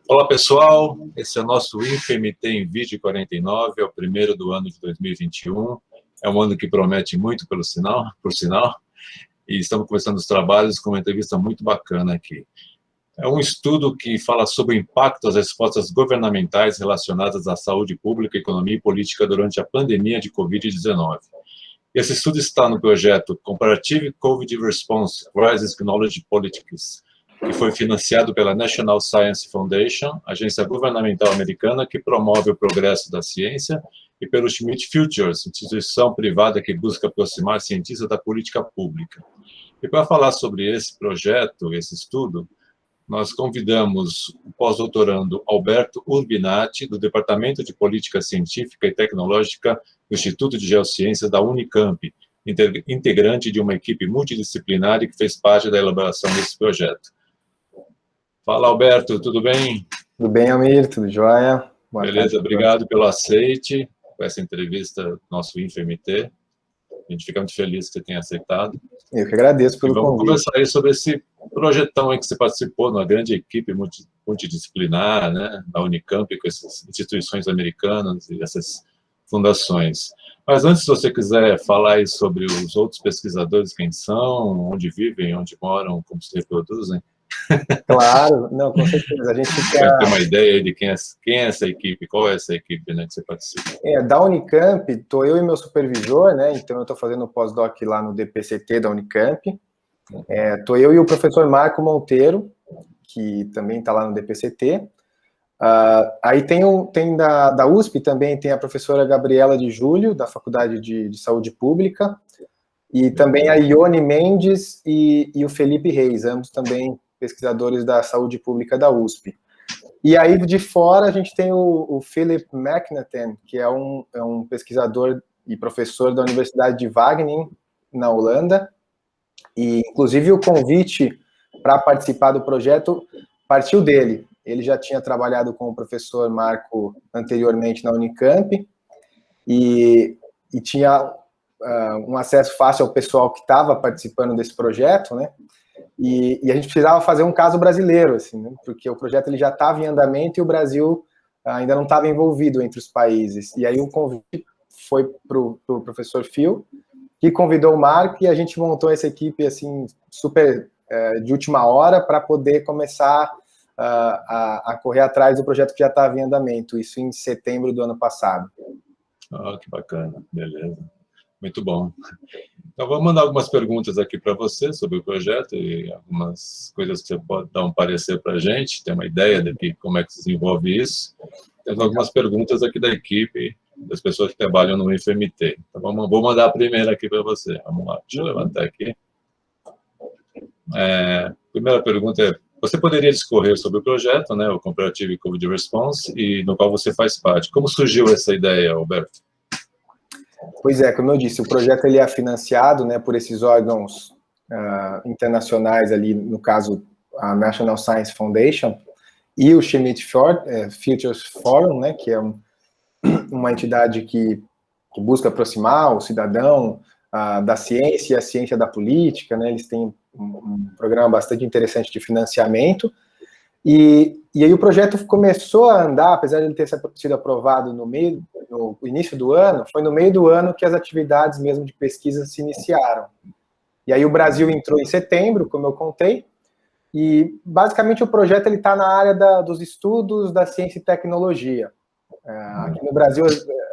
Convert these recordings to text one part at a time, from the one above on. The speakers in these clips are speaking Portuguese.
Olá, pessoal. Esse é o nosso InfoMT em Vídeo 49, é o primeiro do ano de 2021. É um ano que promete muito, por sinal, e estamos começando os trabalhos com uma entrevista muito bacana aqui. É um estudo que fala sobre o impacto das respostas governamentais relacionadas à saúde pública, economia e política durante a pandemia de Covid-19. Esse estudo está no projeto Comparative COVID Response Crisis Knowledge Politics, que foi financiado pela National Science Foundation, agência governamental americana que promove o progresso da ciência, e pelo Schmidt Futures, instituição privada que busca aproximar cientistas da política pública. E para falar sobre esse projeto, esse estudo, nós convidamos o pós-doutorando Alberto Urbinati, do Departamento de Política Científica e Tecnológica do Instituto de Geociências da Unicamp, integrante de uma equipe multidisciplinar e que fez parte da elaboração desse projeto. Fala, Alberto, tudo bem? Tudo bem, Almir, tudo jóia? Beleza, obrigado pelo aceite com essa entrevista do nosso InfoMT. A gente fica muito feliz que você tenha aceitado. Eu que agradeço pelo convite. Vamos conversar aí sobre esse projetão aí que você participou, numa grande equipe multidisciplinar, né, da Unicamp, com essas instituições americanas e essas fundações. Mas antes, se você quiser falar aí sobre os outros pesquisadores, quem são, onde vivem, onde moram, como se reproduzem. Claro, não, com certeza. A gente fica... Quer ter uma ideia de quem é essa equipe, qual é essa equipe, né, que você participa? Da Unicamp, estou eu e meu supervisor, né, então eu estou fazendo o pós-doc lá no DPCT da Unicamp. Estou eu e o professor Marco Monteiro, que também está lá no DPCT. Aí tem da USP também, tem a professora Gabriela de Júlio, da Faculdade de Saúde Pública, e também a Ione Mendes e o Felipe Reis, ambos também pesquisadores da saúde pública da USP. E aí, de fora, a gente tem o Philip McNaughton, que é um pesquisador e professor da Universidade de Wageningen, na Holanda, e, inclusive, o convite para participar do projeto partiu dele. Ele já tinha trabalhado com o professor Marco anteriormente na Unicamp, e tinha um acesso fácil ao pessoal que estava participando desse projeto, né? E a gente precisava fazer um caso brasileiro, assim, né? Porque o projeto ele já estava em andamento e o Brasil ainda não estava envolvido entre os países. E aí o convite foi para o professor Phil, que convidou o Marco, e a gente montou essa equipe assim, super de última hora para poder começar a correr atrás do projeto que já estava em andamento, isso em setembro do ano passado. Que bacana, beleza. Muito bom. Então, vou mandar algumas perguntas aqui para você sobre o projeto e algumas coisas que você pode dar um parecer para a gente, ter uma ideia de como é que se desenvolve isso. Temos algumas perguntas aqui da equipe, das pessoas que trabalham no InfoMT. Então, vou mandar a primeira aqui para você. Vamos lá, deixa eu levantar aqui. Primeira pergunta é, você poderia discorrer sobre o projeto, né, o Comparative COVID Response, e no qual você faz parte. Como surgiu essa ideia, Alberto? Pois é, como eu disse, o projeto ele é financiado, né, por esses órgãos internacionais ali, no caso, a National Science Foundation e o Schmidt Futures Forum, né, que é uma entidade que busca aproximar o cidadão da ciência e a ciência da política, né, eles têm um programa bastante interessante de financiamento. E aí o projeto começou a andar, apesar de ele ter sido aprovado no início do ano, foi no meio do ano que as atividades mesmo de pesquisa se iniciaram. E aí o Brasil entrou em setembro, como eu contei, e basicamente o projeto está na área dos estudos da ciência e tecnologia. Aqui no Brasil,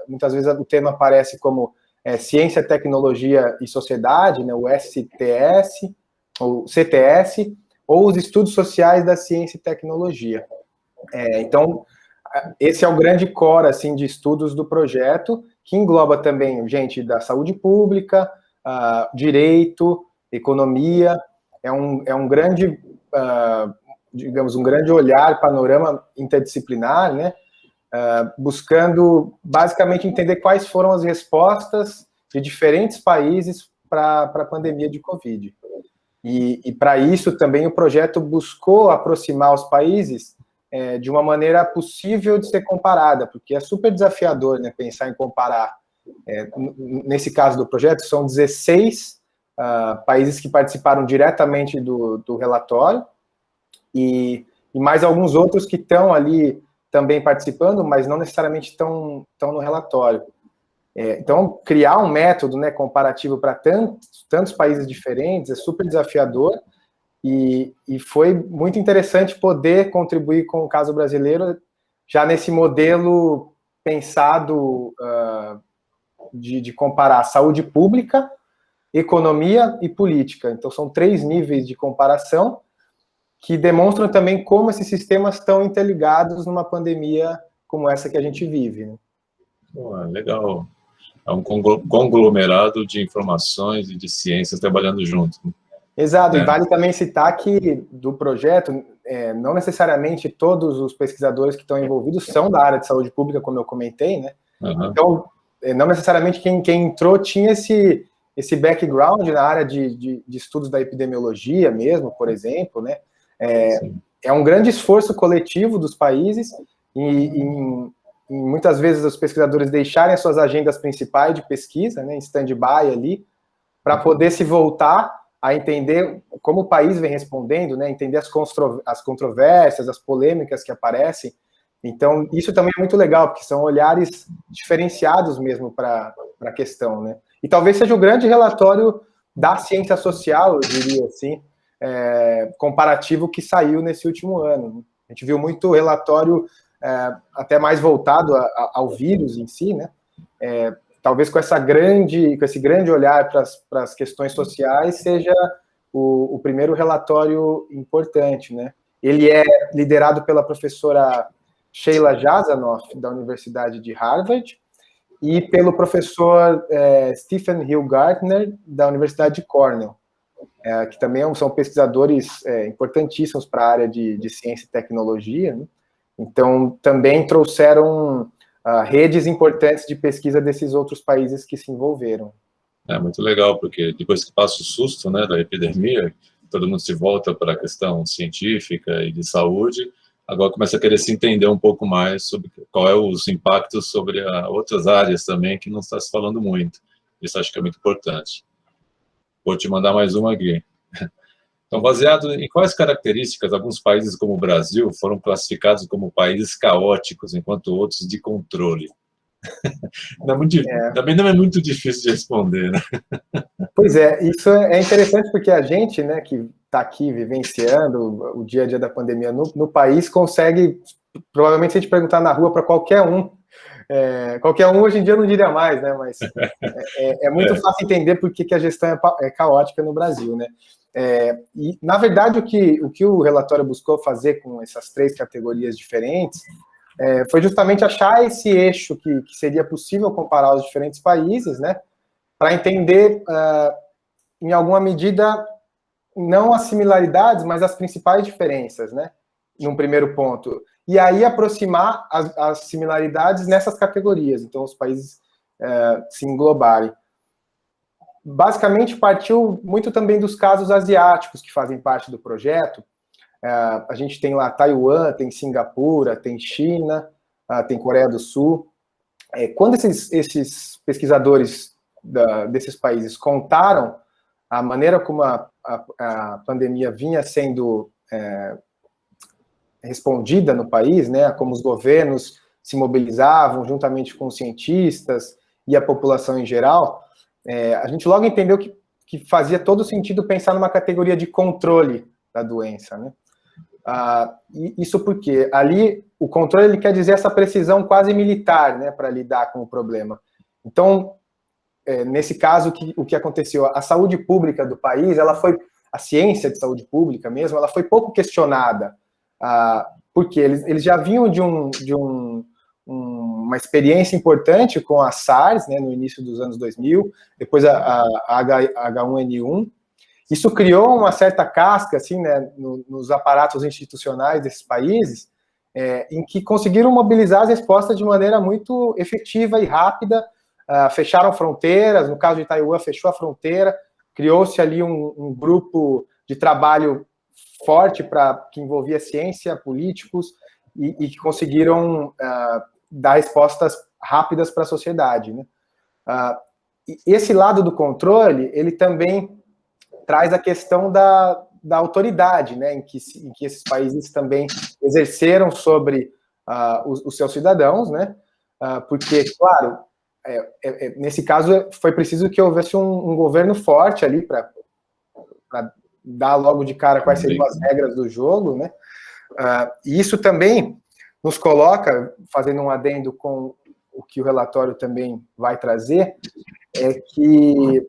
muitas vezes o tema aparece como Ciência, Tecnologia e Sociedade, né, o STS, ou CTS, ou os estudos sociais da ciência e tecnologia. Então, esse é o grande core assim, de estudos do projeto, que engloba também gente da saúde pública, direito, economia, é um grande, digamos, um grande olhar, panorama interdisciplinar, né, buscando basicamente entender quais foram as respostas de diferentes países para a pandemia de Covid. E para isso também o projeto buscou aproximar os países de uma maneira possível de ser comparada, porque é super desafiador, né, pensar em comparar. Nesse caso do projeto, são 16 países que participaram diretamente do relatório, e e mais alguns outros que estão ali também participando, mas não necessariamente estão no relatório. Então, criar um método, né, comparativo para tantos países diferentes é super desafiador, e foi muito interessante poder contribuir com o caso brasileiro já nesse modelo pensado de comparar saúde pública, economia e política. Então, são 3 níveis de comparação que demonstram também como esses sistemas estão interligados numa pandemia como essa que a gente vive. Né? Legal. É um conglomerado de informações e de ciências trabalhando junto. Exato, e vale também citar que do projeto, não necessariamente todos os pesquisadores que estão envolvidos são da área de saúde pública, como eu comentei, né? Uhum. Então, não necessariamente quem entrou tinha esse background na área de estudos da epidemiologia mesmo, por exemplo, né? É um grande esforço coletivo dos países e muitas vezes os pesquisadores deixarem as suas agendas principais de pesquisa, né, em stand-by ali, para poder se voltar a entender como o país vem respondendo, né, entender as controvérsias, as polêmicas que aparecem. Então, isso também é muito legal, porque são olhares diferenciados mesmo para a questão, né? E talvez seja o grande relatório da ciência social, eu diria assim, comparativo que saiu nesse último ano. A gente viu muito relatório até mais voltado ao vírus em si, né? Talvez com esse grande olhar para as questões sociais seja o primeiro relatório importante, né? Ele é liderado pela professora Sheila Jasanoff, da Universidade de Harvard, e pelo professor Stephen Hill Gardner, da Universidade de Cornell, que também são pesquisadores importantíssimos para a área de ciência e tecnologia, né? Então, também trouxeram redes importantes de pesquisa desses outros países que se envolveram. É muito legal, porque depois que passa o susto, né, da epidemia, todo mundo se volta para a questão científica e de saúde, agora começa a querer se entender um pouco mais sobre qual é os impactos sobre outras áreas também, que não está se falando muito. Isso acho que é muito importante. Vou te mandar mais uma aqui. Então, baseado em quais características alguns países como o Brasil foram classificados como países caóticos, enquanto outros de controle? Também não é muito difícil de responder, né? Pois isso é interessante porque a gente, né, que está aqui vivenciando o dia a dia da pandemia no país, consegue, provavelmente, se a gente perguntar na rua para qualquer um hoje em dia eu não diria mais, né, mas é muito fácil entender por que a gestão é caótica no Brasil, né? E, na verdade, o que o relatório buscou fazer com essas 3 categorias diferentes foi justamente achar esse eixo que seria possível comparar os diferentes países, né, para entender, em alguma medida, não as similaridades, mas as principais diferenças, né, num primeiro ponto. E aí aproximar as similaridades nessas categorias, então os países se englobarem. Basicamente, partiu muito também dos casos asiáticos que fazem parte do projeto. A gente tem lá Taiwan, tem Singapura, tem China, tem Coreia do Sul. Quando esses pesquisadores desses países contaram a maneira como a pandemia vinha sendo respondida no país, né, como os governos se mobilizavam juntamente com os cientistas e a população em geral, a gente logo entendeu que fazia todo sentido pensar numa categoria de controle da doença, né? Isso porque ali o controle ele quer dizer essa precisão quase militar, né, para lidar com o problema. Então, nesse caso, o que aconteceu? A saúde pública do país, a ciência de saúde pública mesmo, ela foi pouco questionada, porque eles já vinham de uma experiência importante com a SARS, né, no início dos anos 2000, depois a H1N1. Isso criou uma certa casca, assim, né, nos aparatos institucionais desses países, em que conseguiram mobilizar as respostas de maneira muito efetiva e rápida. Fecharam fronteiras, no caso de Taiwan, fechou a fronteira, criou-se ali um grupo de trabalho forte que envolvia ciência, políticos, e que conseguiram dar respostas rápidas para a sociedade, né? Esse lado do controle, ele também traz a questão da autoridade, né, em que esses países também exerceram sobre os seus cidadãos, né, porque, claro, nesse caso foi preciso que houvesse um governo forte ali para dar logo de cara quais seriam as regras do jogo, né, e isso também nos coloca, fazendo um adendo com o que o relatório também vai trazer, é que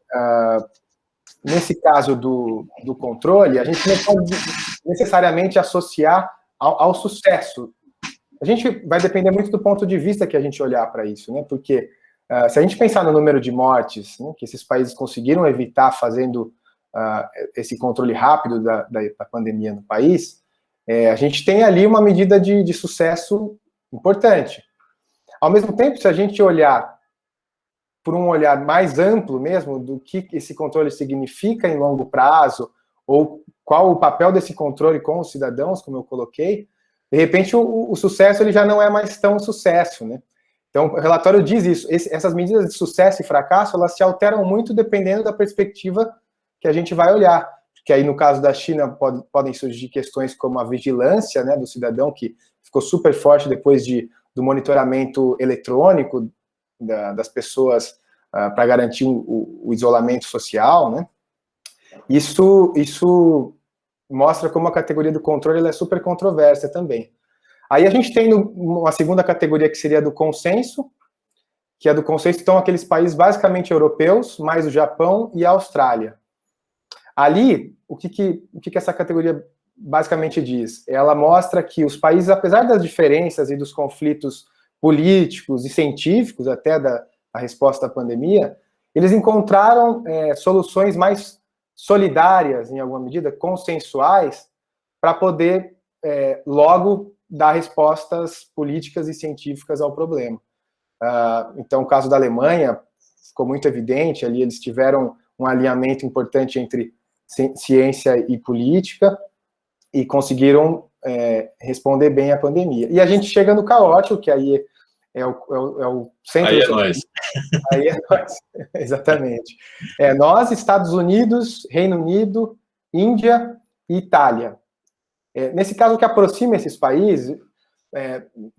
nesse caso do controle, a gente não pode necessariamente associar ao sucesso. A gente vai depender muito do ponto de vista que a gente olhar para isso, né? Porque se a gente pensar no número de mortes, né, que esses países conseguiram evitar fazendo esse controle rápido da pandemia no país, a gente tem ali uma medida de sucesso importante. Ao mesmo tempo, se a gente olhar por um olhar mais amplo mesmo do que esse controle significa em longo prazo, ou qual o papel desse controle com os cidadãos, como eu coloquei, de repente o sucesso ele já não é mais tão sucesso, né? Então, o relatório diz isso, essas medidas de sucesso e fracasso, elas se alteram muito dependendo da perspectiva que a gente vai olhar, que aí no caso da China podem surgir questões como a vigilância, né, do cidadão, que ficou super forte depois do monitoramento eletrônico das pessoas para garantir o isolamento social, né? Isso mostra como a categoria do controle ela é super controversa também. Aí a gente tem uma segunda categoria que seria do consenso, que é do consenso, então aqueles países basicamente europeus, mais o Japão e a Austrália. Ali, o que essa categoria basicamente diz? Ela mostra que os países, apesar das diferenças e dos conflitos políticos e científicos até da resposta à pandemia, eles encontraram soluções mais solidárias, em alguma medida, consensuais, para poder logo dar respostas políticas e científicas ao problema. Então, o caso da Alemanha ficou muito evidente, ali eles tiveram um alinhamento importante entre ciência e política e conseguiram responder bem à pandemia. E a gente chega no caótico, que aí é o centro... Aí é nós. Aí é nós, exatamente. Nós, Estados Unidos, Reino Unido, Índia e Itália. Nesse caso, o que aproxima esses países,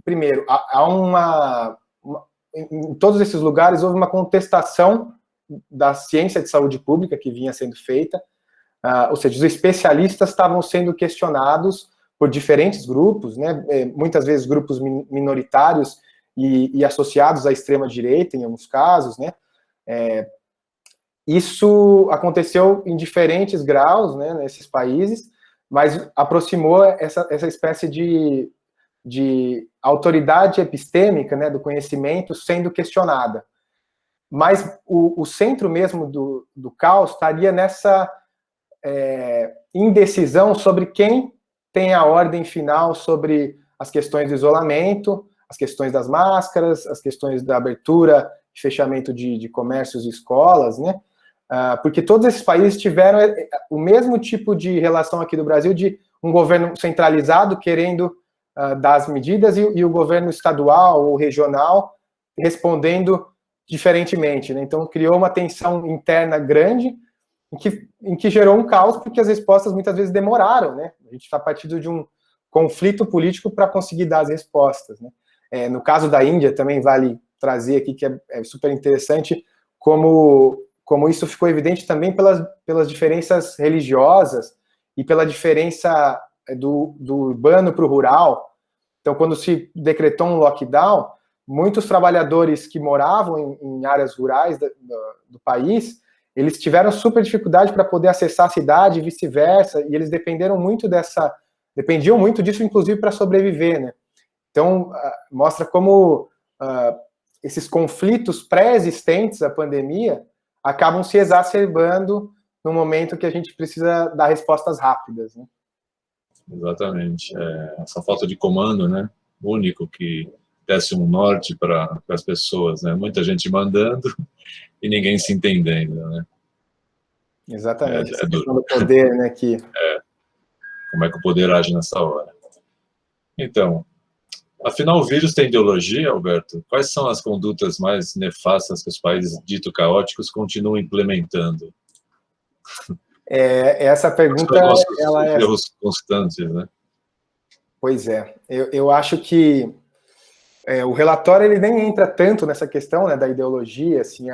primeiro, em todos esses lugares houve uma contestação da ciência de saúde pública que vinha sendo feita, ou seja, os especialistas estavam sendo questionados por diferentes grupos, né, muitas vezes grupos minoritários e associados à extrema-direita, em alguns casos, né. Isso aconteceu em diferentes graus, né, nesses países, mas aproximou essa espécie de autoridade epistêmica, né, do conhecimento sendo questionada. Mas o centro mesmo do caos estaria nessa indecisão sobre quem tem a ordem final sobre as questões do isolamento, as questões das máscaras, as questões da abertura e fechamento de comércios e escolas, né? Porque todos esses países tiveram o mesmo tipo de relação aqui do Brasil, de um governo centralizado querendo dar as medidas e o governo estadual ou regional respondendo diferentemente, né? Então, criou uma tensão interna grande em que gerou um caos, porque as respostas muitas vezes demoraram, né? A gente está partindo de um conflito político para conseguir dar as respostas, né? No caso da Índia, também vale trazer aqui, que é super interessante, como isso ficou evidente também pelas diferenças religiosas e pela diferença do urbano para o rural. Então, quando se decretou um lockdown, muitos trabalhadores que moravam em áreas rurais do país, eles tiveram super dificuldade para poder acessar a cidade e vice-versa, e eles dependiam muito disso, inclusive, para sobreviver, né? Então, mostra como esses conflitos pré-existentes à pandemia acabam se exacerbando no momento que a gente precisa dar respostas rápidas, né? Exatamente. Essa falta de comando, né, único que desse um norte para as pessoas, né? Muita gente mandando e ninguém se entendendo, né? Exatamente, essa questão do poder, né? Como é que o poder age nessa hora. Então, afinal, o vírus tem ideologia, Alberto? Quais são as condutas mais nefastas que os países dito caóticos continuam implementando? Essa pergunta, ela é... erros constantes, né? Pois é. Eu acho que o relatório ele nem entra tanto nessa questão, né, da ideologia, assim,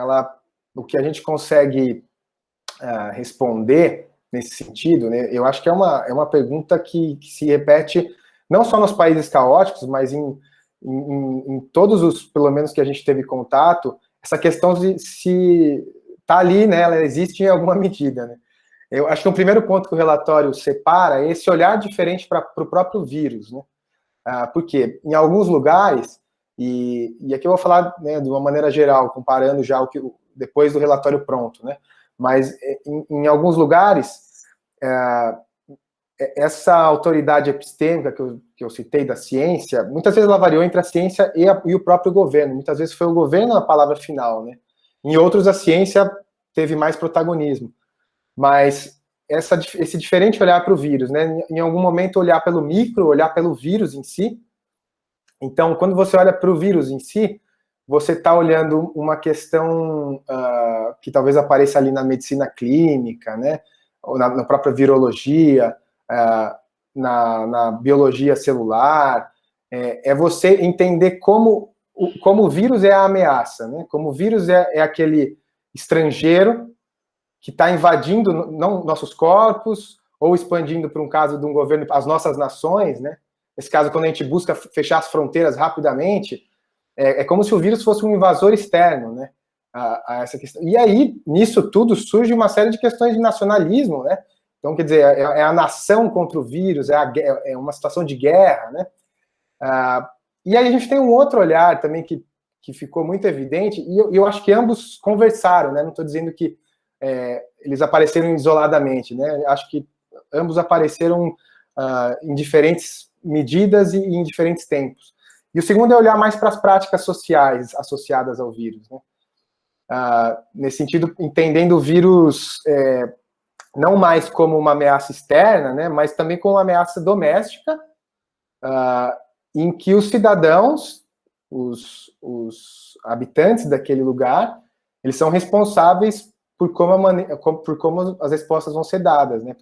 o que a gente consegue responder nesse sentido, né, eu acho que é uma pergunta que se repete não só nos países caóticos, mas em todos os, pelo menos que a gente teve contato, essa questão de se tá ali, né, ela existe em alguma medida, né. Eu acho que o primeiro ponto que o relatório separa é esse olhar diferente para o próprio vírus, né? Porque em alguns lugares, e aqui eu vou falar, né, de uma maneira geral, comparando já depois do relatório pronto, né? Mas em alguns lugares, essa autoridade epistêmica que eu citei da ciência, muitas vezes ela variou entre a ciência e o próprio governo. Muitas vezes foi o governo a palavra final, né? Em outros, a ciência teve mais protagonismo. Mas esse diferente olhar para o vírus, né? Em algum momento olhar pelo micro, olhar pelo vírus em si. Então, quando você olha para o vírus em si, você está olhando uma questão que talvez apareça ali na medicina clínica, né? Ou na própria virologia, na biologia celular. É você entender como o vírus é a ameaça, né? Como o vírus é aquele estrangeiro que está invadindo não nossos corpos, ou expandindo, para um caso de um governo, as nossas nações, né? Nesse caso, quando a gente busca fechar as fronteiras rapidamente, é como se o vírus fosse um invasor externo, né? A essa questão. E aí, nisso tudo, surge uma série de questões de nacionalismo, né? Então, quer dizer, é a nação contra o vírus, é uma situação de guerra, né? E aí a gente tem um outro olhar também que ficou muito evidente, e eu acho que ambos conversaram, né? Não estou dizendo que eles apareceram isoladamente, né? Acho que ambos apareceram em diferentes medidas e em diferentes tempos. E o segundo é olhar mais para as práticas sociais associadas ao vírus, né? Nesse sentido, entendendo o vírus não mais como uma ameaça externa, né? Mas também como uma ameaça doméstica, em que os cidadãos, os habitantes daquele lugar, eles são responsáveis por como as respostas vão ser dadas, né,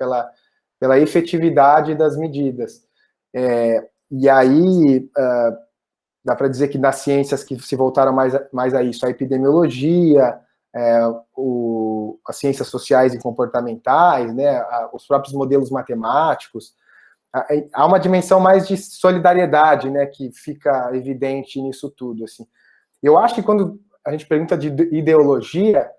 pela efetividade das medidas. E aí, dá para dizer que nas ciências que se voltaram mais a isso, a epidemiologia, as ciências sociais e comportamentais, né, os próprios modelos matemáticos, há uma dimensão mais de solidariedade, né, que fica evidente nisso tudo, assim. Eu acho que quando a gente pergunta de ideologia,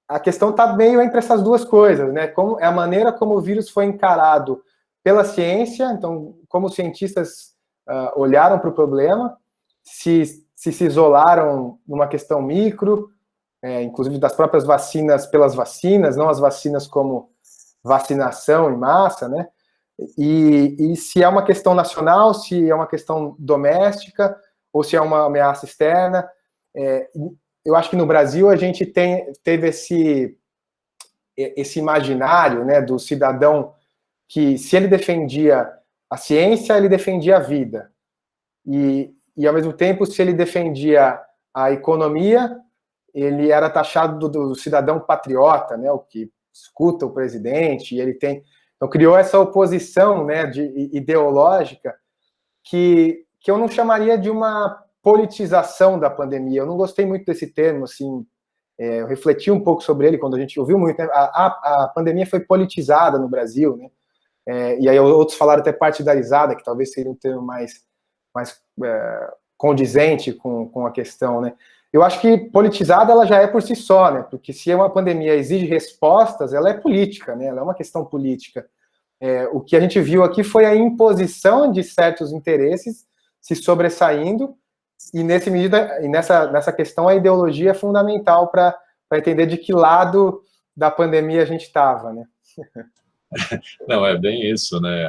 a questão está meio entre essas duas coisas, né? Como é a maneira como o vírus foi encarado pela ciência, então, como os cientistas olharam para o problema, se isolaram numa questão micro, inclusive das próprias vacinas pelas vacinas, não as vacinas como vacinação em massa, né? E se é uma questão nacional, se é uma questão doméstica, ou se é uma ameaça externa. Eu acho que no Brasil a gente teve esse imaginário, né, do cidadão que, se ele defendia a ciência, ele defendia a vida. E ao mesmo tempo, se ele defendia a economia, ele era taxado do cidadão patriota, né, o que escuta o presidente, e ele tem... Então, criou essa oposição, né, ideológica que eu não chamaria de uma politização da pandemia. Eu não gostei muito desse termo, assim, eu refleti um pouco sobre ele quando a gente ouviu muito, né? A pandemia foi politizada no Brasil, né? E aí outros falaram até partidarizada, que talvez seria um termo mais condizente com a questão, né? Eu acho que politizada ela já é por si só, né? Porque se uma pandemia exige respostas, ela é política, né? Ela é uma questão política. O que a gente viu aqui foi a imposição de certos interesses se sobressaindo, e nessa questão a ideologia é fundamental para entender de que lado da pandemia a gente estava, né? Não, é bem isso, né?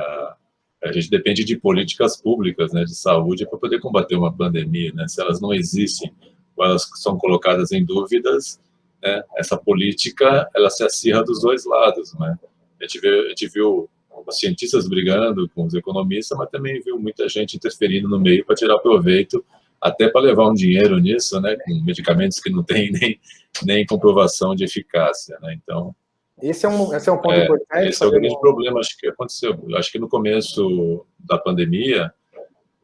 A gente depende de políticas públicas, né, de saúde para poder combater uma pandemia, né? Se elas não existem, ou elas são colocadas em dúvidas, né, essa política ela se acirra dos dois lados, né? A gente viu os cientistas brigando com os economistas, mas também viu muita gente interferindo no meio para tirar proveito, até para levar um dinheiro nisso, né, com medicamentos que não têm nem comprovação de eficácia, né? Então, Esse é um ponto importante. Esse é o grande problema, acho que aconteceu. Acho que no começo da pandemia,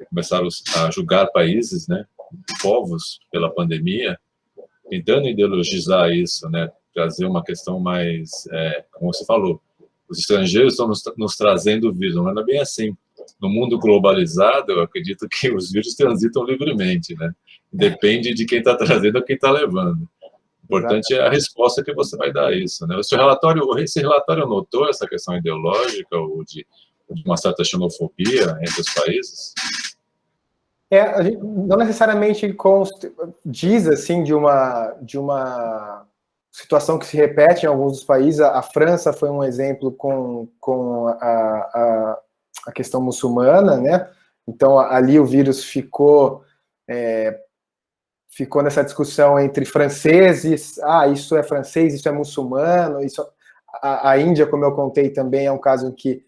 começaram a julgar países, né, povos pela pandemia, tentando ideologizar isso, né, trazer uma questão mais, como você falou, os estrangeiros estão nos trazendo vírus, mas não é bem assim. No mundo globalizado, eu acredito que os vírus transitam livremente, né? Depende de quem está trazendo ou quem está levando. O importante é a resposta que você vai dar a isso, né? Esse relatório notou essa questão ideológica ou de uma certa xenofobia entre os países? A gente não necessariamente diz assim de uma situação que se repete em alguns dos países. A França foi um exemplo com a questão muçulmana, né? Então ali o vírus ficou nessa discussão entre franceses, isso é francês, isso é muçulmano, isso... A Índia, como eu contei também, é um caso em que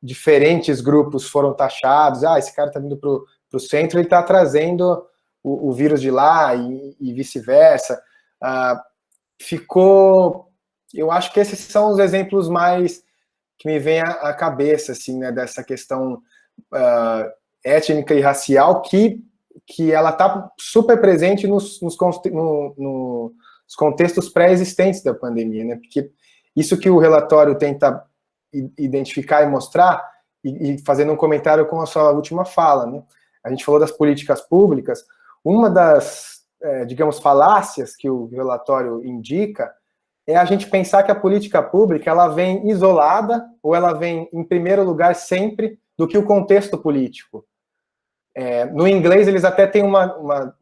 diferentes grupos foram taxados, esse cara está vindo para o centro, ele está trazendo o vírus de lá e vice-versa. Eu acho que esses são os exemplos mais que me vêm à cabeça, assim, né, dessa questão étnica e racial que ela está super presente nos contextos pré-existentes da pandemia, né? Porque isso que o relatório tenta identificar e mostrar, e fazendo um comentário com a sua última fala, né? A gente falou das políticas públicas. Uma das, digamos, falácias que o relatório indica é a gente pensar que a política pública ela vem isolada ou ela vem em primeiro lugar sempre do que o contexto político. No inglês, eles até têm uma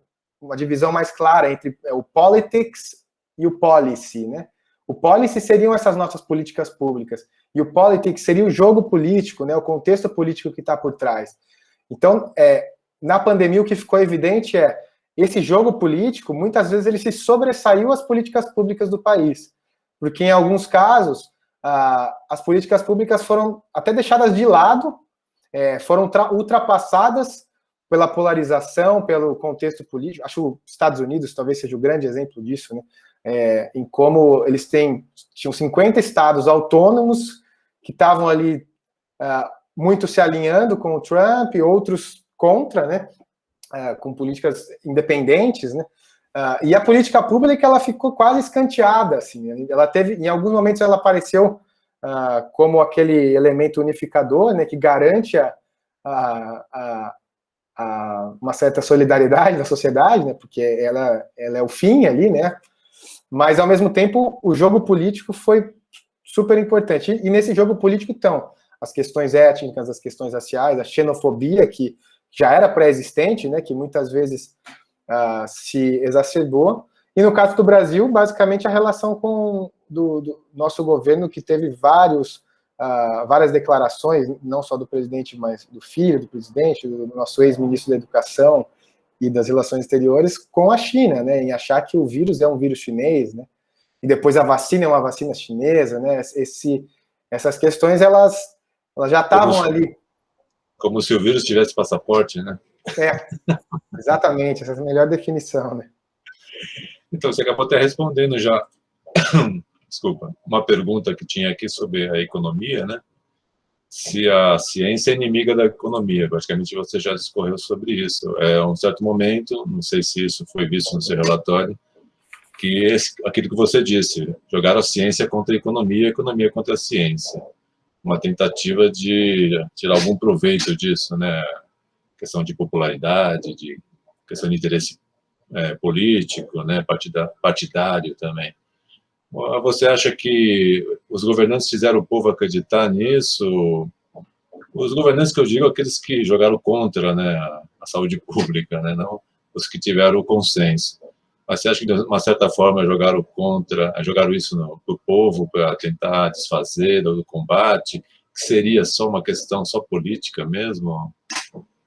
divisão mais clara entre o politics e o policy, né? O policy seriam essas nossas políticas públicas, e o politics seria o jogo político, né? O contexto político que está por trás. Então, na pandemia, o que ficou evidente esse jogo político, muitas vezes, ele se sobressaiu às políticas públicas do país, porque, em alguns casos, as políticas públicas foram até deixadas de lado, foram ultrapassadas pela polarização, pelo contexto político. Acho que os Estados Unidos talvez seja o grande exemplo disso, né? Em como eles tinham 50 estados autônomos que estavam ali muito se alinhando com o Trump, outros contra, né? Com políticas independentes, né? E a política pública ela ficou quase escanteada, assim. Ela teve, em alguns momentos, ela apareceu como aquele elemento unificador, né? Que garante uma certa solidariedade na sociedade, né, porque ela é o fim ali, né, mas, ao mesmo tempo, o jogo político foi super importante. E nesse jogo político, então, as questões étnicas, as questões raciais, a xenofobia, que já era pré-existente, né, que muitas vezes se exacerbou. E no caso do Brasil, basicamente, a relação do nosso governo, que teve várias declarações, não só do presidente, mas do filho do presidente, do nosso ex-ministro da Educação e das Relações Exteriores, com a China, né, em achar que o vírus é um vírus chinês, né, e depois a vacina é uma vacina chinesa, né, essas questões, elas já estavam ali. Como se o vírus tivesse passaporte, né? Exatamente, essa é a melhor definição, né. Então, você acabou até respondendo já, desculpa, uma pergunta que tinha aqui sobre a economia, né? Se a ciência é inimiga da economia. Praticamente você já discorreu sobre isso. Um certo momento, não sei se isso foi visto no seu relatório, que aquilo que você disse, jogar a ciência contra a economia contra a ciência. Uma tentativa de tirar algum proveito disso, né? Questão de popularidade, questão de interesse político, né? Partidário também. Você acha que os governantes fizeram o povo acreditar nisso? Os governantes que eu digo, aqueles que jogaram contra, né, a saúde pública, né, não os que tiveram o consenso. Mas você acha que, de uma certa forma, jogaram isso para o povo para tentar desfazer do combate? Que seria só uma questão só política mesmo?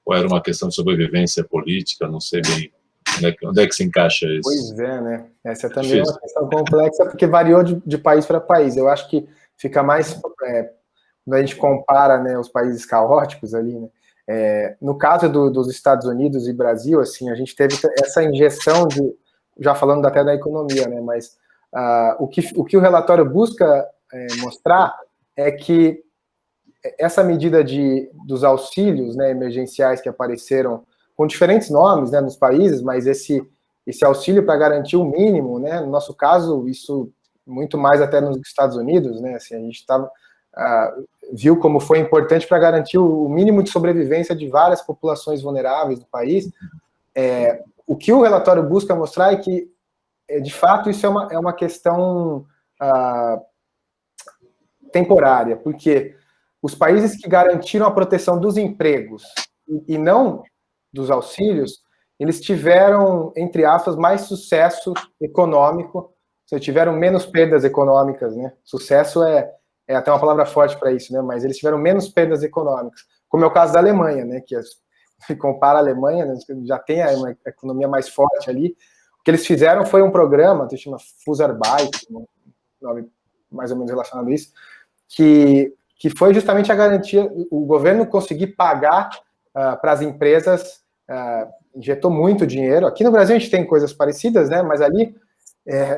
Ou era uma questão de sobrevivência política? Não sei bem. Onde é que se encaixa isso? Pois é, né? Essa também é uma questão complexa, porque variou de país para país. Eu acho que fica mais... quando a gente compara, né, os países caóticos ali, né? No caso dos Estados Unidos e Brasil, assim, a gente teve essa injeção já falando até da economia, né? Mas o que o relatório busca mostrar é que essa medida dos auxílios, né, emergenciais que apareceram com diferentes nomes, né, nos países, mas esse auxílio para garantir o mínimo, né, no nosso caso, isso muito mais até nos Estados Unidos, né, assim, a gente viu como foi importante para garantir o mínimo de sobrevivência de várias populações vulneráveis do país. O que o relatório busca mostrar é que, de fato, isso é uma questão temporária, porque os países que garantiram a proteção dos empregos e não dos auxílios, eles tiveram, entre aspas, mais sucesso econômico, tiveram menos perdas econômicas, né? Sucesso é até uma palavra forte para isso, né? Mas eles tiveram menos perdas econômicas, como é o caso da Alemanha, né? Que se compara a Alemanha, né, já tem uma economia mais forte ali. O que eles fizeram foi um programa, que se chama Fußarbeit, um nome mais ou menos relacionado a isso, que foi justamente a garantia, o governo conseguir pagar para as empresas, injetou muito dinheiro. Aqui no Brasil a gente tem coisas parecidas, né? Mas ali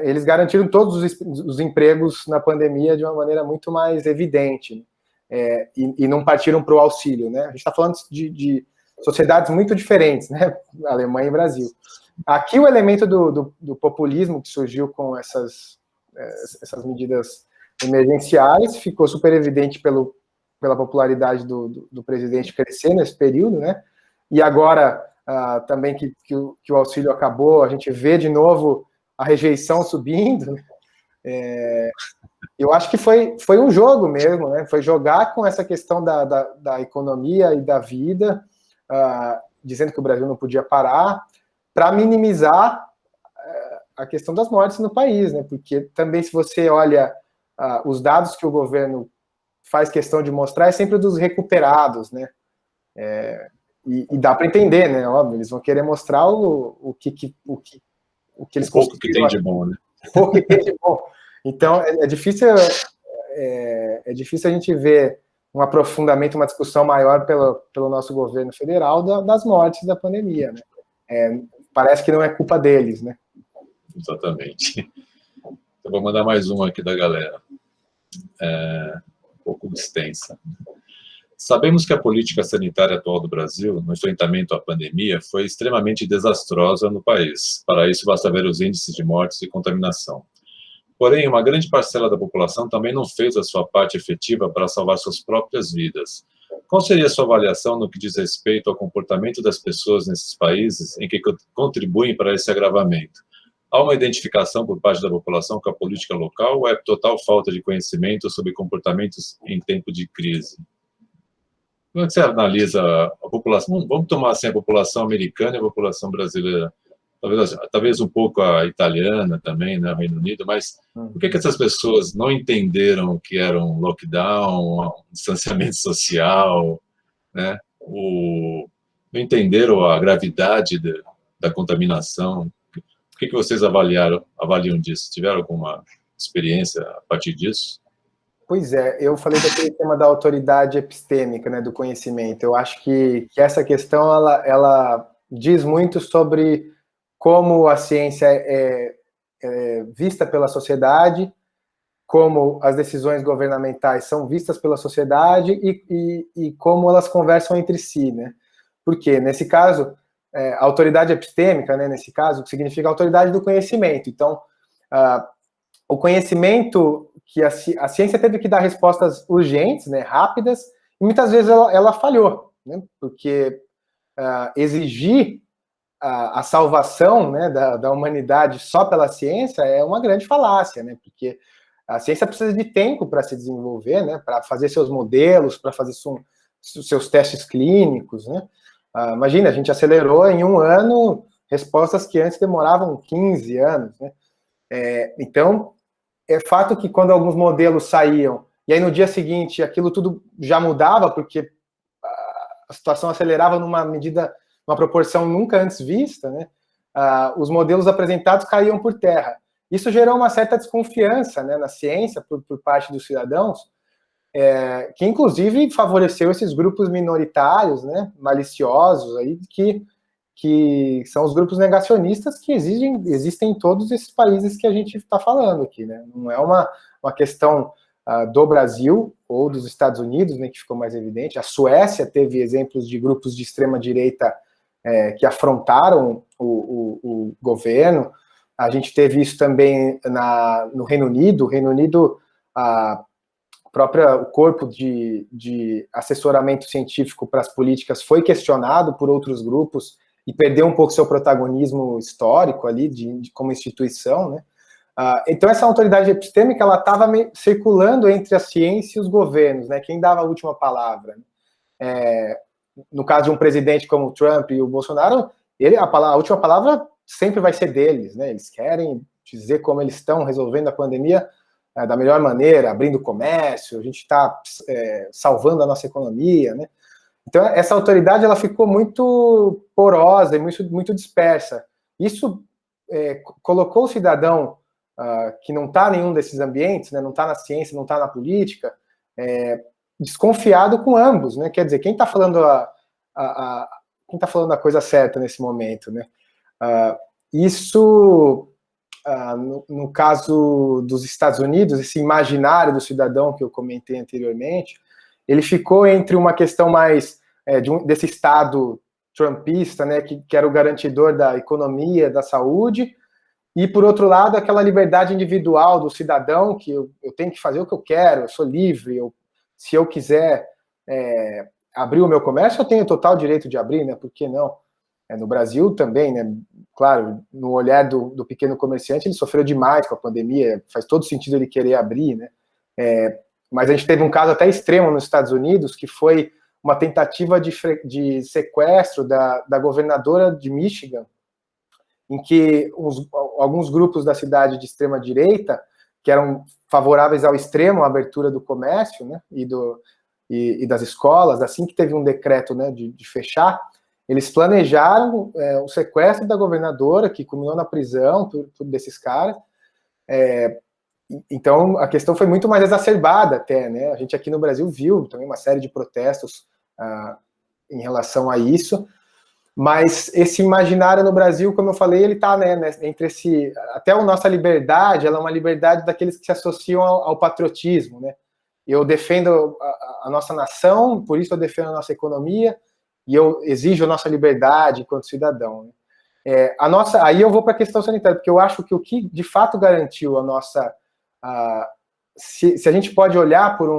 eles garantiram todos os empregos na pandemia de uma maneira muito mais evidente, e não partiram para o auxílio, né? A gente está falando de sociedades muito diferentes, né? Alemanha e Brasil. Aqui o elemento do populismo que surgiu com essas medidas emergenciais ficou super evidente pela popularidade do presidente crescer nesse período, né? E agora também que o auxílio acabou, a gente vê de novo a rejeição subindo. Eu acho que foi um jogo mesmo, né? Foi jogar com essa questão da economia e da vida, dizendo que o Brasil não podia parar, para minimizar a questão das mortes no país, né? Porque também, se você olha os dados que o governo faz questão de mostrar, é sempre dos recuperados, né? E dá para entender, né? Óbvio, eles vão querer mostrar o que eles conseguiram. O pouco que tem de bom, né? O pouco que tem de bom. Então, é difícil a gente ver um aprofundamento, uma discussão maior pelo nosso governo federal das mortes da pandemia, né? Parece que não é culpa deles, né? Exatamente. Eu vou mandar mais uma aqui da galera. Um pouco extensa. Sabemos que a política sanitária atual do Brasil, no enfrentamento à pandemia, foi extremamente desastrosa no país. Para isso, basta ver os índices de mortes e contaminação. Porém, uma grande parcela da população também não fez a sua parte efetiva para salvar suas próprias vidas. Qual seria a sua avaliação no que diz respeito ao comportamento das pessoas nesses países em que contribuem para esse agravamento? Há uma identificação por parte da população com a política local ou é total falta de conhecimento sobre comportamentos em tempo de crise? Como é que você analisa a população? Vamos tomar assim a população americana e a população brasileira, talvez um pouco a italiana também, né, Reino Unido, mas por que essas pessoas não entenderam o que era um lockdown, um distanciamento social, né? Não entenderam a gravidade da contaminação? O que vocês avaliam disso? Tiveram alguma experiência a partir disso? Pois é, eu falei daquele tema da autoridade epistêmica, né, do conhecimento. Eu acho que essa questão, ela diz muito sobre como a ciência é vista pela sociedade, como as decisões governamentais são vistas pela sociedade e como elas conversam entre si, né? Porque, nesse caso, a autoridade epistêmica, né, nesse caso, que significa autoridade do conhecimento. Então, o conhecimento que a ciência teve que dar respostas urgentes, né, rápidas, e muitas vezes ela falhou, né, porque exigir a salvação, né, da humanidade só pela ciência é uma grande falácia, né, porque a ciência precisa de tempo para se desenvolver, né, para fazer seus modelos, para fazer seus testes clínicos, né. Imagina, a gente acelerou em 1 ano respostas que antes demoravam 15 anos, né. Então, é fato que quando alguns modelos saíam, e aí no dia seguinte aquilo tudo já mudava, porque a situação acelerava numa proporção nunca antes vista, né? Os modelos apresentados caíam por terra. Isso gerou uma certa desconfiança, né, na ciência por parte dos cidadãos, que inclusive favoreceu esses grupos minoritários, né, maliciosos, aí, que que são os grupos negacionistas que existem em todos esses países que a gente está falando aqui, né? Não é uma questão do Brasil ou dos Estados Unidos, né, que ficou mais evidente. A Suécia teve exemplos de grupos de extrema-direita que afrontaram o governo. A gente teve isso também no Reino Unido. O Reino Unido, o corpo de assessoramento científico para as políticas foi questionado por outros grupos e perdeu um pouco seu protagonismo histórico ali, como instituição, né? Então, essa autoridade epistêmica, ela estava circulando entre a ciência e os governos, né? Quem dava a última palavra? No caso de um presidente como o Trump e o Bolsonaro, a última palavra sempre vai ser deles, né? Eles querem dizer como eles estão resolvendo a pandemia da melhor maneira, abrindo comércio, a gente está salvando a nossa economia, né? Então, essa autoridade, ela ficou muito porosa e muito dispersa. Isso colocou o cidadão que não está em nenhum desses ambientes, né, não está na ciência, não está na política, desconfiado com ambos, né? Quer dizer, quem está falando a coisa certa nesse momento, né? Isso, no caso dos Estados Unidos, esse imaginário do cidadão que eu comentei anteriormente, ele ficou entre uma questão mais desse Estado trumpista, né, que era o garantidor da economia, da saúde, e, por outro lado, aquela liberdade individual do cidadão, que eu tenho que fazer o que eu quero, eu sou livre, se eu quiser abrir o meu comércio, eu tenho total direito de abrir, né, por que não? No Brasil também, né, claro, no olhar do pequeno comerciante, ele sofreu demais com a pandemia, faz todo sentido ele querer abrir, né, mas a gente teve um caso até extremo nos Estados Unidos, que foi uma tentativa de sequestro da governadora de Michigan, em que alguns grupos da cidade de extrema-direita, que eram favoráveis ao extremo, à abertura do comércio, né, e das escolas, assim que teve um decreto, né, de fechar, eles planejaram o sequestro da governadora, que culminou na prisão desses caras. Então, a questão foi muito mais exacerbada até, né? A gente aqui no Brasil viu também uma série de protestos em relação a isso, mas esse imaginário no Brasil, como eu falei, ele está, né, entre até a nossa liberdade, ela é uma liberdade daqueles que se associam ao patriotismo, né? Eu defendo a nossa nação, por isso eu defendo a nossa economia, e eu exijo a nossa liberdade enquanto cidadão, né? Aí eu vou para a questão sanitária, porque eu acho que o que de fato garantiu a nossa... se a gente pode olhar por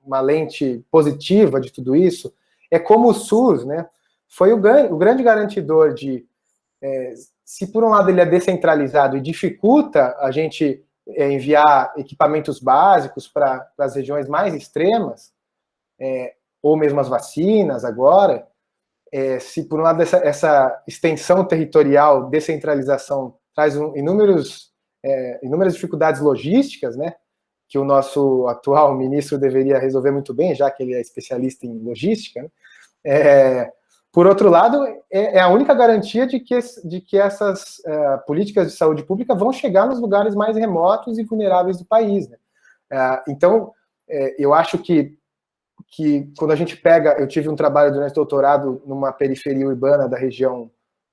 uma lente positiva de tudo isso, é como o SUS, né, foi o grande garantidor de... se por um lado ele é descentralizado e dificulta a gente enviar equipamentos básicos para as regiões mais extremas, ou mesmo as vacinas agora, se por um lado essa extensão territorial, descentralização, traz inúmeras dificuldades logísticas, né, que o nosso atual ministro deveria resolver muito bem, já que ele é especialista em logística, né? Por outro lado, é a única garantia de que essas políticas de saúde pública vão chegar nos lugares mais remotos e vulneráveis do país, né? Então, eu acho que quando a gente eu tive um trabalho durante o doutorado numa periferia urbana da região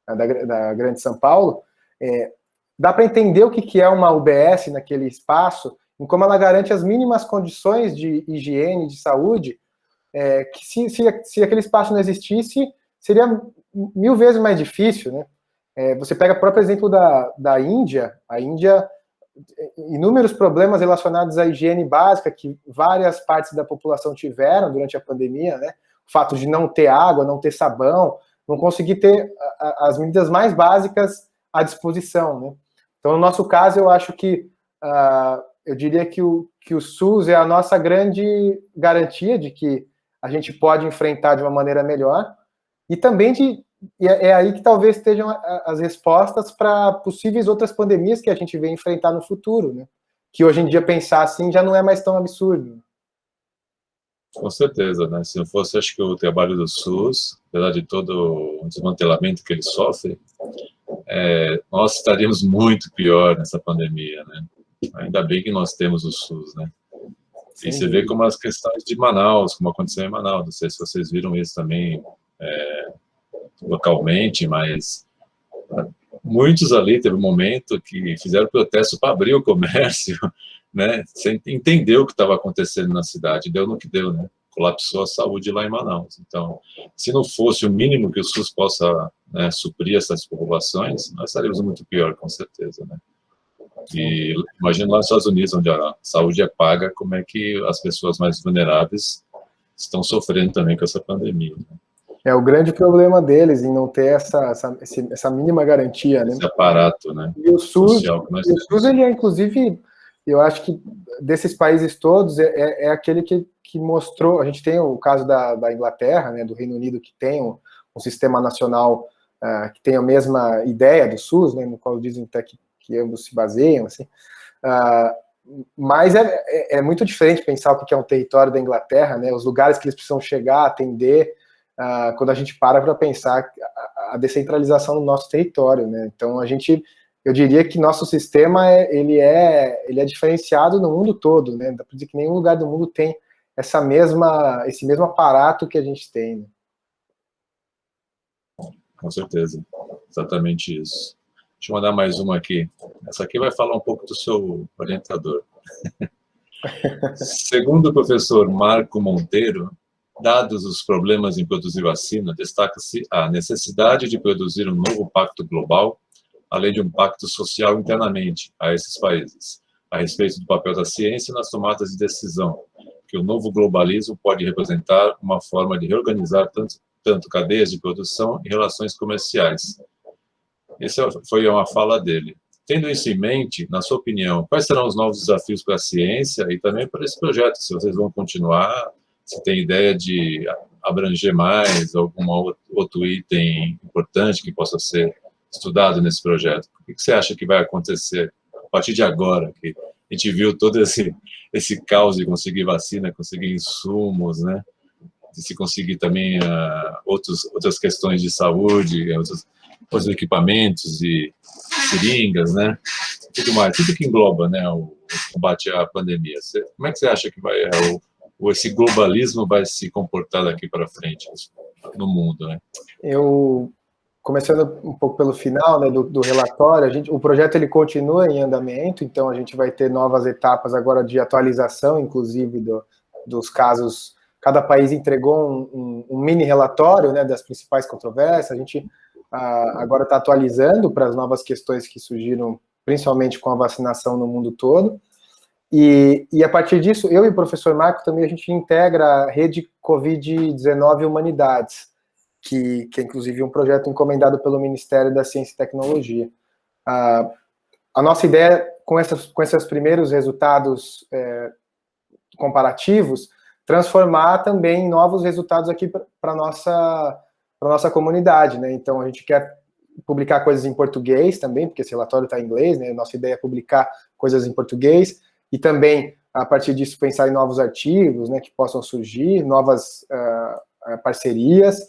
da Grande São Paulo, dá para entender o que é uma UBS naquele espaço, em como ela garante as mínimas condições de higiene, de saúde, que se aquele espaço não existisse, seria 1000 vezes mais difícil, né? Você pega o próprio exemplo da Índia, a Índia, inúmeros problemas relacionados à higiene básica que várias partes da população tiveram durante a pandemia, né? O fato de não ter água, não ter sabão, não conseguir ter as medidas mais básicas à disposição, né? Então, no nosso caso, eu acho que eu diria que o SUS é a nossa grande garantia de que a gente pode enfrentar de uma maneira melhor, e também é aí que talvez estejam as respostas para possíveis outras pandemias que a gente vem enfrentar no futuro, né? Que hoje em dia pensar assim já não é mais tão absurdo. Com certeza, né? Se não fosse, acho que o trabalho do SUS, apesar de todo o desmantelamento que ele sofre, nós estaríamos muito pior nessa pandemia, né? Ainda bem que nós temos o SUS, né? E você vê como as questões de Manaus, como aconteceu em Manaus, não sei se vocês viram isso também, localmente, mas muitos ali teve um momento que fizeram protesto para abrir o comércio, né, sem entender o que estava acontecendo na cidade. Deu no que deu, né? Colapsou a saúde lá em Manaus. Então, se não fosse o mínimo que o SUS possa, né, suprir essas populações, nós estaríamos muito pior, com certeza, né? E imagina lá nos Estados Unidos, onde a saúde é paga, como é que as pessoas mais vulneráveis estão sofrendo também com essa pandemia, né? É o grande problema deles em não ter essa mínima garantia, né? Esse aparato, né, e o SUS, social que nós temos. Ele é, inclusive, eu acho que desses países todos, é aquele que mostrou, a gente tem o caso da Inglaterra, né, do Reino Unido, que tem um sistema nacional que tem a mesma ideia do SUS, né, no qual dizem até que ambos se baseiam, assim, mas é muito diferente pensar o que é um território da Inglaterra, né, os lugares que eles precisam chegar, atender, quando a gente para pensar a descentralização do nosso território, né? Então eu diria que nosso sistema ele é diferenciado no mundo todo, né? Dá para dizer que nenhum lugar do mundo tem esse mesmo aparato que a gente tem, né? Com certeza, exatamente isso. Deixa eu mandar mais uma aqui. Essa aqui vai falar um pouco do seu orientador. Segundo o professor Marco Monteiro, dados os problemas em produzir vacina, destaca-se a necessidade de produzir um novo pacto global, além de um pacto social internamente a esses países, a respeito do papel da ciência nas tomadas de decisão, que o novo globalismo pode representar uma forma de reorganizar tanto cadeias de produção e relações comerciais. Essa foi uma fala dele. Tendo isso em mente, na sua opinião, quais serão os novos desafios para a ciência e também para esse projeto? Se vocês vão continuar, se tem ideia de abranger mais algum outro item importante que possa ser estudado nesse projeto? O que você acha que vai acontecer a partir de agora, que a gente viu todo esse caos de conseguir vacina, conseguir insumos, né? De se conseguir também outras questões de saúde, outros equipamentos e seringas, né? Tudo mais, tudo que engloba, né, o combate à pandemia. Como é que você acha que esse globalismo vai se comportar daqui para frente no mundo, né? Começando um pouco pelo final, né, do relatório, o projeto ele continua em andamento, então a gente vai ter novas etapas agora de atualização, inclusive dos casos. Cada país entregou um mini relatório, né, das principais controvérsias. A gente agora está atualizando para as novas questões que surgiram, principalmente com a vacinação no mundo todo. E a partir disso, eu e o professor Marco também, a gente integra a rede Covid-19 Humanidades, que é inclusive um projeto encomendado pelo Ministério da Ciência e Tecnologia. A nossa ideia, com esses primeiros resultados comparativos, transformar também novos resultados aqui para a nossa comunidade, né? Então, a gente quer publicar coisas em português também, porque esse relatório está em inglês, né? Nossa ideia é publicar coisas em português e também, a partir disso, pensar em novos artigos, né, que possam surgir, novas parcerias.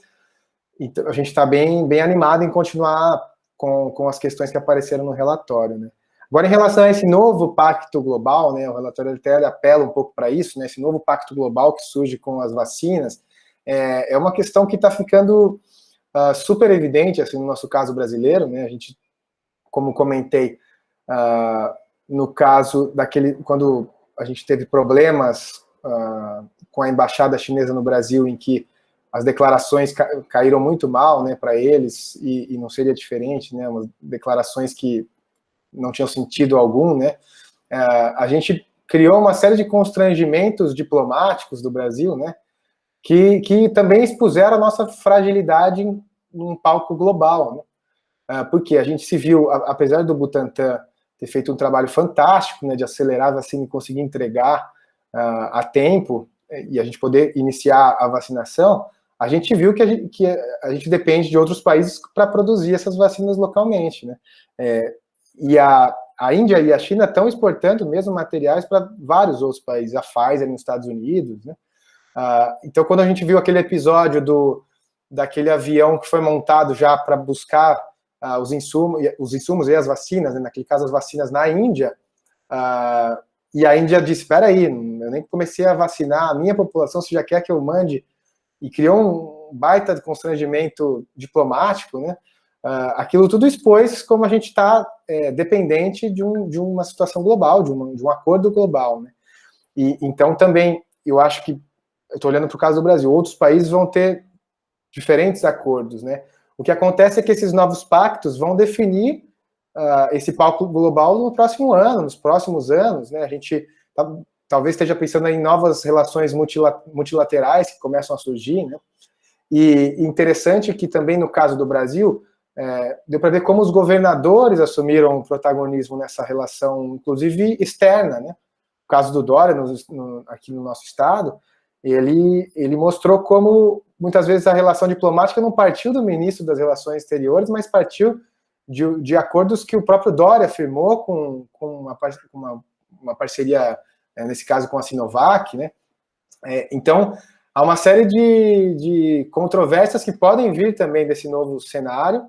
Então, a gente está bem animado em continuar com as questões que apareceram no relatório, né? Agora, em relação a esse novo pacto global, né, o relatório até apela um pouco para isso, né, esse novo pacto global que surge com as vacinas, é uma questão que está ficando super evidente, assim, no nosso caso brasileiro, né? A gente, como comentei, no caso quando a gente teve problemas com a embaixada chinesa no Brasil, em que as declarações caíram muito mal, né, para eles, e não seria diferente, né, umas declarações que não tinham sentido algum, né, a gente criou uma série de constrangimentos diplomáticos do Brasil, né, que também expuseram a nossa fragilidade num palco global, né, porque a gente se viu, apesar do Butantan ter feito um trabalho fantástico, né, de acelerar a vacina e conseguir entregar a tempo, e a gente poder iniciar a vacinação, a gente viu que a gente depende de outros países para produzir essas vacinas localmente, né? E a Índia e a China estão exportando mesmo materiais para vários outros países, a Pfizer nos Estados Unidos, né? Então, quando a gente viu aquele episódio daquele avião que foi montado já para buscar os insumos e as vacinas, né? Naquele caso as vacinas na Índia, e a Índia disse, espera aí, eu nem comecei a vacinar a minha população, você já quer que eu mande e criou um baita de constrangimento diplomático, né? Aquilo tudo expôs como a gente está dependente de uma situação global, de um acordo global, né? E então também eu acho que, eu estou olhando para o caso do Brasil, outros países vão ter diferentes acordos, né? O que acontece é que esses novos pactos vão definir esse palco global no próximo ano, nos próximos anos, né? A gente talvez esteja pensando em novas relações multilaterais que começam a surgir, né? E interessante que também no caso do Brasil, deu para ver como os governadores assumiram o protagonismo nessa relação, inclusive externa, né? O caso do Dória, aqui no nosso estado, ele mostrou como, muitas vezes, a relação diplomática não partiu do ministro das Relações Exteriores, mas partiu de acordos que o próprio Dória firmou com uma parceria, nesse caso, com a Sinovac, né? Então, há uma série de controvérsias que podem vir também desse novo cenário,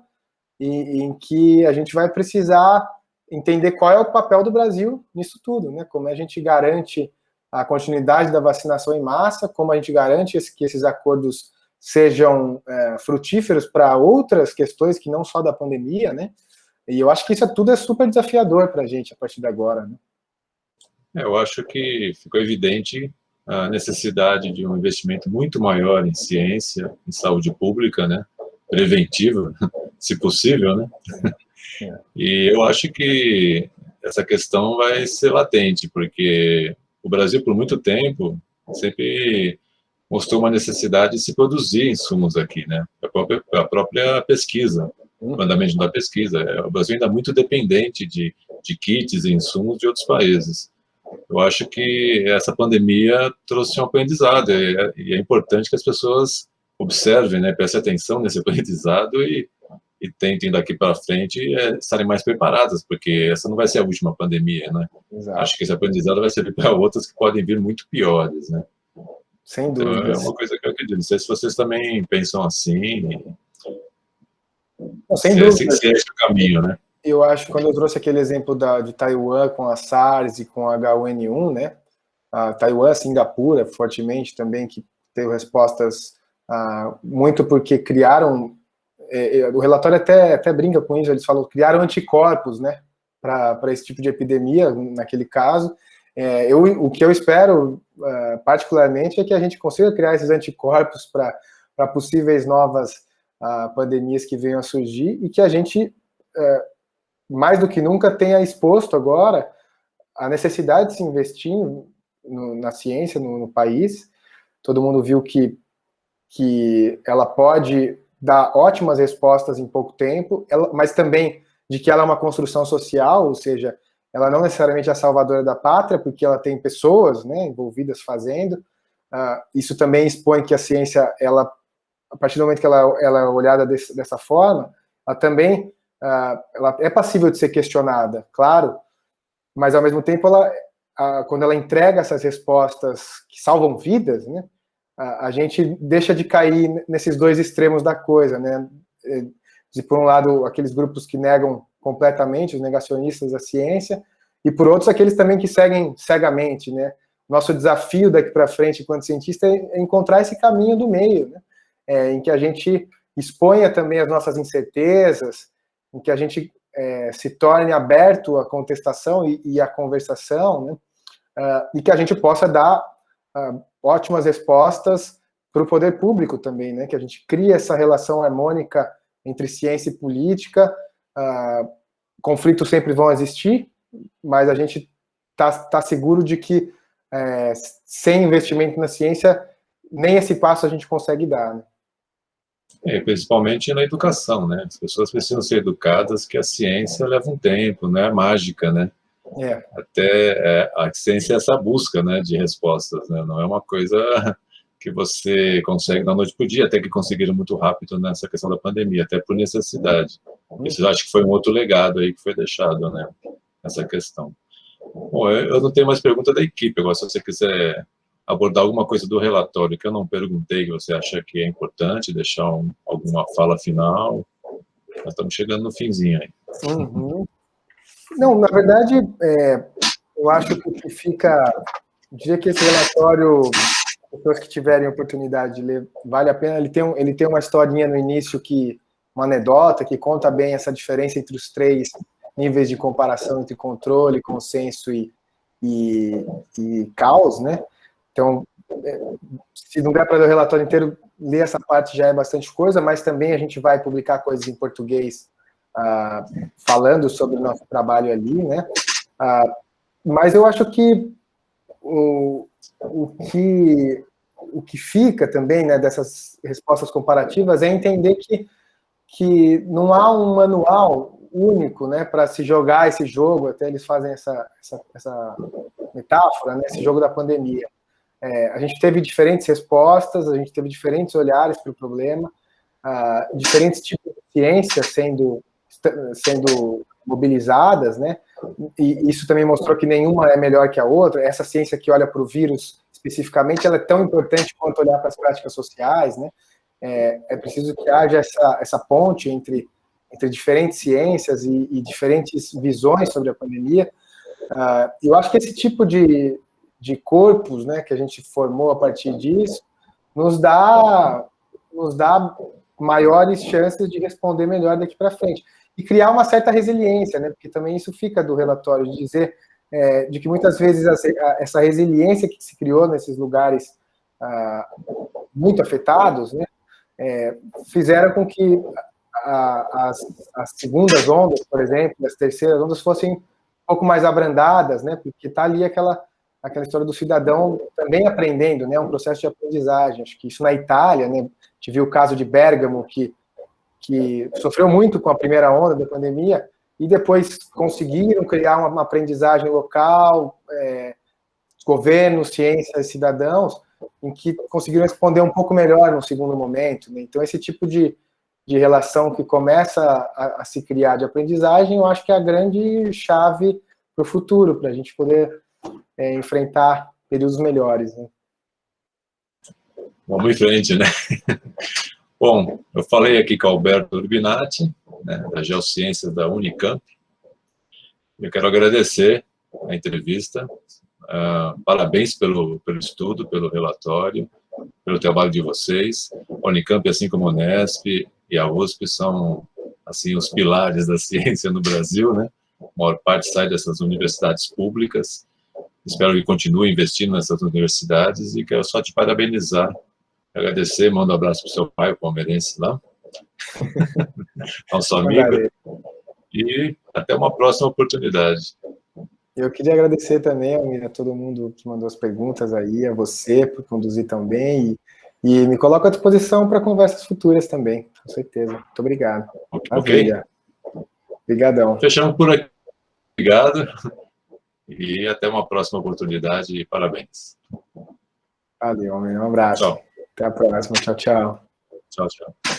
em que a gente vai precisar entender qual é o papel do Brasil nisso tudo, né? Como a gente garante a continuidade da vacinação em massa, como a gente garante que esses acordos sejam frutíferos para outras questões que não só da pandemia, né? E eu acho que isso tudo é super desafiador para a gente a partir de agora, né? Eu acho que ficou evidente a necessidade de um investimento muito maior em ciência, em saúde pública, né? Preventiva, se possível, né? E eu acho que essa questão vai ser latente, porque o Brasil, por muito tempo, sempre mostrou uma necessidade de se produzir insumos aqui, né? A própria pesquisa, o andamento da pesquisa. O Brasil ainda é muito dependente de kits e insumos de outros países. Eu acho que essa pandemia trouxe um aprendizado, e é importante que as pessoas observem, né? Prestem atenção nesse aprendizado e tentem daqui para frente estarem mais preparadas, porque essa não vai ser a última pandemia, né? Exato. Acho que esse aprendizado vai servir para outras que podem vir muito piores, né? Sem dúvida. Então, é uma coisa que eu acredito. Não sei se vocês também pensam assim. Não, sem dúvida. Se é esse o caminho, né? Eu acho que quando eu trouxe aquele exemplo de Taiwan com a SARS e com a H1N1, né? A Taiwan, Singapura, fortemente também, que teve respostas muito porque criaram. O relatório até brinca com isso, eles falam, criaram anticorpos, né, para esse tipo de epidemia, naquele caso. O que eu espero, particularmente, é que a gente consiga criar esses anticorpos para possíveis novas pandemias que venham a surgir, e que a gente, mais do que nunca, tenha exposto agora a necessidade de se investir na ciência no país. Todo mundo viu que ela pode dar ótimas respostas em pouco tempo, mas também de que ela é uma construção social, ou seja, ela não necessariamente é a salvadora da pátria, porque ela tem pessoas, né, envolvidas fazendo. Isso também expõe que a ciência, a partir do momento que ela é olhada dessa forma, ela também ela é passível de ser questionada, claro, mas ao mesmo tempo, quando ela entrega essas respostas que salvam vidas, né, a gente deixa de cair nesses dois extremos da coisa, né? De, por um lado, aqueles grupos que negam completamente, os negacionistas da ciência, e por outros, aqueles também que seguem cegamente, né? Nosso desafio daqui para frente, enquanto cientista, é encontrar esse caminho do meio, né? Em que a gente exponha também as nossas incertezas, em que a gente se torne aberto à contestação e à conversação, né? E que a gente possa dar ótimas respostas para o poder público também, né? Que a gente crie essa relação harmônica entre ciência e política. Conflitos sempre vão existir, mas a gente tá seguro de que sem investimento na ciência, nem esse passo a gente consegue dar, né? Principalmente na educação, né? As pessoas precisam ser educadas que a ciência leva um tempo, não é mágica, né? Até a ciência é essa busca, né, de respostas, né? Não é uma coisa que você consegue da noite para o dia, até que conseguiram muito rápido nessa questão da pandemia, até por necessidade. Isso acho que foi um outro legado aí que foi deixado, né, nessa questão. Bom, eu não tenho mais pergunta da equipe. Agora, se você quiser abordar alguma coisa do relatório que eu não perguntei, que você acha que é importante, deixar alguma fala final, nós estamos chegando no finzinho aí. Uhum. Não, na verdade, eu acho que fica... Eu diria que esse relatório pessoas que tiverem oportunidade de ler, vale a pena. Ele tem uma historinha no início, uma anedota, que conta bem essa diferença entre os 3 níveis de comparação entre controle, consenso e caos, né? Então, se não der para ler o relatório inteiro, ler essa parte já é bastante coisa, mas também a gente vai publicar coisas em português falando sobre o nosso trabalho ali, né? Mas eu acho que o que fica também, né, dessas respostas comparativas é entender que não há um manual único, né, para se jogar esse jogo. Até eles fazem essa metáfora, né, esse jogo da pandemia. A gente teve diferentes respostas, a gente teve diferentes olhares para o problema, diferentes tipos de ciência sendo mobilizadas, né? E isso também mostrou que nenhuma é melhor que a outra. Essa ciência que olha para o vírus especificamente, ela é tão importante quanto olhar para as práticas sociais, né? É preciso que haja essa ponte entre diferentes ciências e diferentes visões sobre a pandemia. Eu acho que esse tipo de corpos, né, que a gente formou a partir disso, nos dá maiores chances de responder melhor daqui para frente. E criar uma certa resiliência, né, porque também isso fica do relatório, de dizer de que muitas vezes essa resiliência que se criou nesses lugares muito afetados, né, fizeram com que as segundas ondas, por exemplo, as terceiras ondas fossem um pouco mais abrandadas, né, porque está ali aquela história do cidadão também aprendendo, né, um processo de aprendizagem. Acho que isso na Itália, né, a gente viu o caso de Bérgamo, que sofreu muito com a primeira onda da pandemia, e depois conseguiram criar uma aprendizagem local, governos, ciências, cidadãos, em que conseguiram responder um pouco melhor no segundo momento, né? Então, esse tipo de relação que começa a se criar de aprendizagem, eu acho que é a grande chave para o futuro, para a gente poder enfrentar períodos melhores, né? Vamos em frente, né? Bom, eu falei aqui com o Alberto Urbinati, né, da Geociências da Unicamp. Eu quero agradecer a entrevista. Parabéns pelo estudo, pelo relatório, pelo trabalho de vocês. A Unicamp, assim como a Unesp e a USP, são assim os pilares da ciência no Brasil, né? A maior parte sai dessas universidades públicas. Espero que continue investindo nessas universidades e quero só te parabenizar, agradecer, mando um abraço para o seu pai, o palmeirense lá, nosso amigo, e até uma próxima oportunidade. Eu queria agradecer também a todo mundo que mandou as perguntas aí, a você por conduzir também, e me coloco à disposição para conversas futuras também, com certeza. Muito obrigado. Ok. Obrigadão. Fechamos por aqui. Obrigado. E até uma próxima oportunidade e parabéns. Valeu, homem. Um abraço. Tchau. Até a próxima. Tchau, tchau. Tchau, tchau.